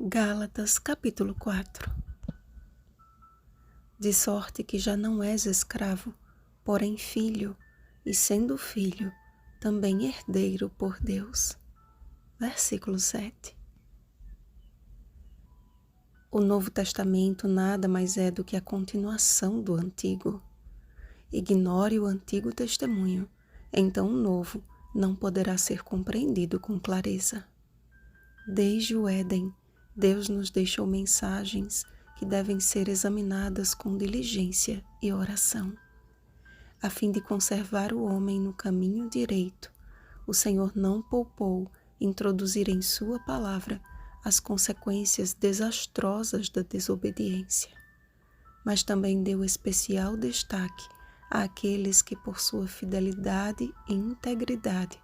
Gálatas capítulo 4. De sorte que já não és escravo, porém filho, e sendo filho, também herdeiro por Deus. Versículo 7. O Novo Testamento nada mais é do que a continuação do Antigo. Ignore o Antigo Testemunho, então o Novo não poderá ser compreendido com clareza. Desde o Éden, Deus nos deixou mensagens que devem ser examinadas com diligência e oração. A fim de conservar o homem no caminho direito, o Senhor não poupou introduzir em sua palavra as consequências desastrosas da desobediência, mas também deu especial destaque àqueles que por sua fidelidade e integridade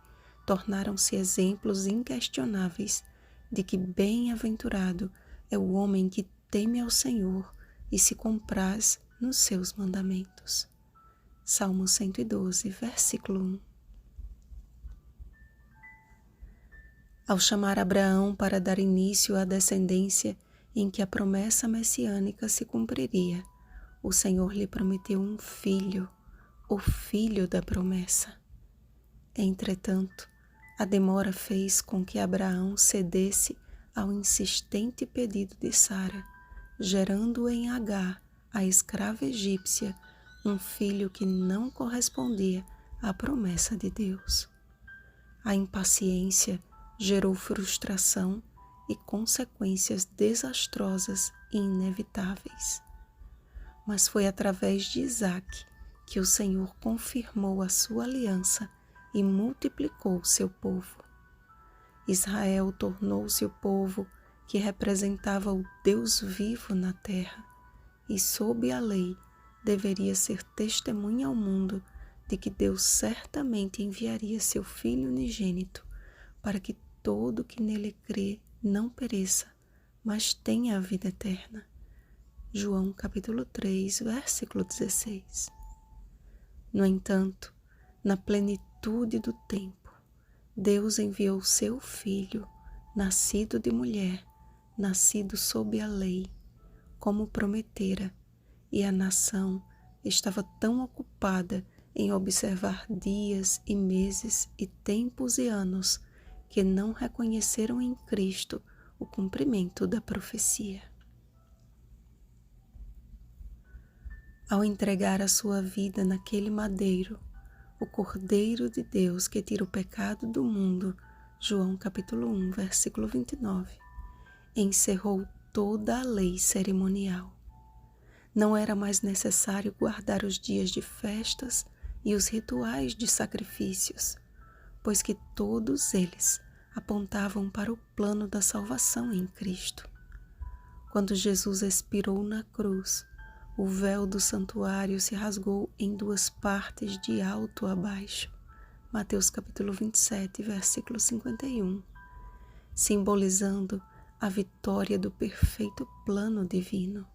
tornaram-se exemplos inquestionáveis de que bem-aventurado é o homem que teme ao Senhor e se compraz nos seus mandamentos. Salmo 112, versículo 1. Ao chamar Abraão para dar início à descendência em que a promessa messiânica se cumpriria, o Senhor lhe prometeu um filho, o filho da promessa. Entretanto, a demora fez com que Abraão cedesse ao insistente pedido de Sara, gerando em Agar, a escrava egípcia, um filho que não correspondia à promessa de Deus. A impaciência gerou frustração e consequências desastrosas e inevitáveis. Mas foi através de Isaque que o Senhor confirmou a sua aliança e multiplicou seu povo. Israel tornou-se o povo que representava o Deus vivo na terra e, sob a lei, deveria ser testemunha ao mundo de que Deus certamente enviaria seu Filho unigênito para que todo que nele crê não pereça, mas tenha a vida eterna. João capítulo 3, versículo 16. No entanto, na plenitude do tempo, Deus enviou seu Filho, nascido de mulher, nascido sob a lei, como prometera, e a nação estava tão ocupada em observar dias e meses e tempos e anos que não reconheceram em Cristo o cumprimento da profecia. Ao entregar a sua vida naquele madeiro, o Cordeiro de Deus que tira o pecado do mundo, João capítulo 1, versículo 29, encerrou toda a lei cerimonial. Não era mais necessário guardar os dias de festas e os rituais de sacrifícios, pois que todos eles apontavam para o plano da salvação em Cristo. Quando Jesus expirou na cruz, o véu do santuário se rasgou em duas partes de alto a baixo. Mateus capítulo 27, versículo 51, simbolizando a vitória do perfeito plano divino.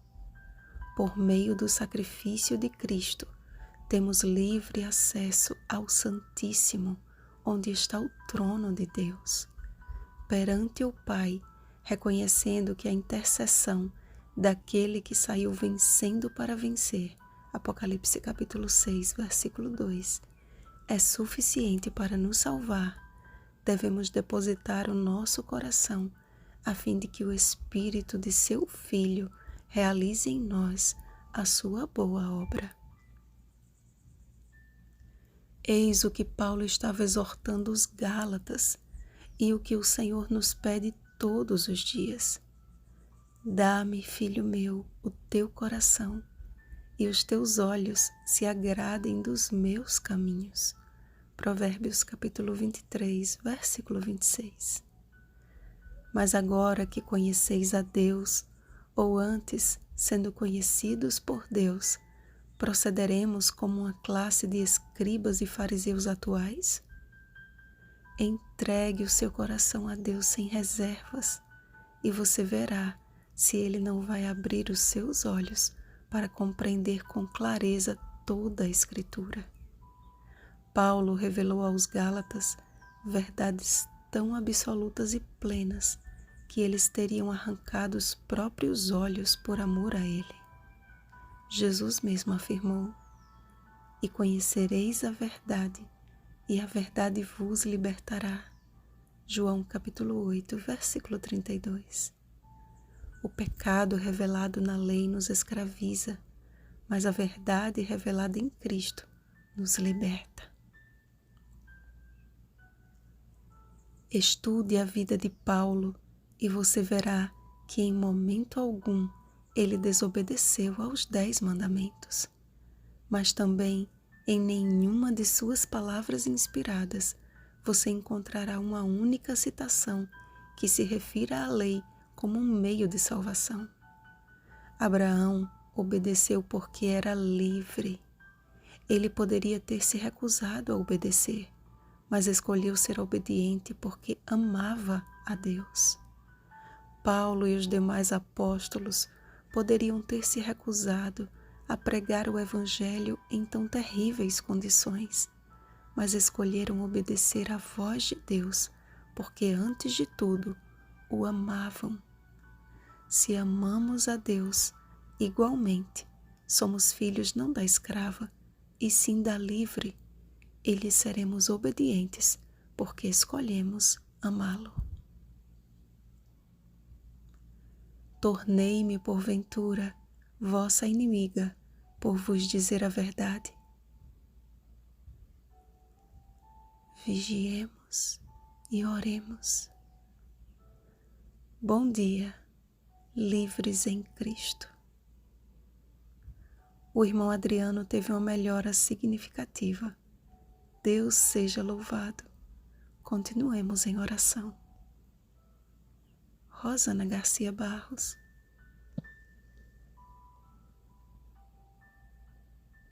Por meio do sacrifício de Cristo, temos livre acesso ao Santíssimo, onde está o trono de Deus. Perante o Pai, reconhecendo que a intercessão daquele que saiu vencendo para vencer, Apocalipse capítulo 6, versículo 2, é suficiente para nos salvar, devemos depositar o nosso coração a fim de que o Espírito de seu Filho realize em nós a sua boa obra. Eis o que Paulo estava exortando os Gálatas e o que o Senhor nos pede todos os dias. Dá-me, filho meu, o teu coração, e os teus olhos se agradem dos meus caminhos. Provérbios capítulo 23, versículo 26. Mas agora que conheceis a Deus, ou antes, sendo conhecidos por Deus, procederemos como uma classe de escribas e fariseus atuais? Entregue o seu coração a Deus sem reservas, e você verá se Ele não vai abrir os seus olhos para compreender com clareza toda a Escritura. Paulo revelou aos Gálatas verdades tão absolutas e plenas que eles teriam arrancado os próprios olhos por amor a ele. Jesus mesmo afirmou: "E conhecereis a verdade, e a verdade vos libertará." João capítulo 8, versículo 32. O pecado revelado na lei nos escraviza, mas a verdade revelada em Cristo nos liberta. Estude a vida de Paulo e você verá que em momento algum ele desobedeceu aos 10 mandamentos. Mas também em nenhuma de suas palavras inspiradas você encontrará uma única citação que se refira à lei como um meio de salvação. Abraão obedeceu porque era livre. Ele poderia ter se recusado a obedecer, mas escolheu ser obediente porque amava a Deus. Paulo e os demais apóstolos poderiam ter se recusado a pregar o Evangelho em tão terríveis condições, mas escolheram obedecer à voz de Deus, porque antes de tudo o amavam. Se amamos a Deus, igualmente somos filhos não da escrava, e sim da livre, e lhe seremos obedientes, porque escolhemos amá-lo. Tornei-me, porventura, vossa inimiga, por vos dizer a verdade? Vigiemos e oremos. Bom dia, livres em Cristo. O irmão Adriano teve uma melhora significativa. Deus seja louvado. Continuemos em oração. Rosana Garcia Barros.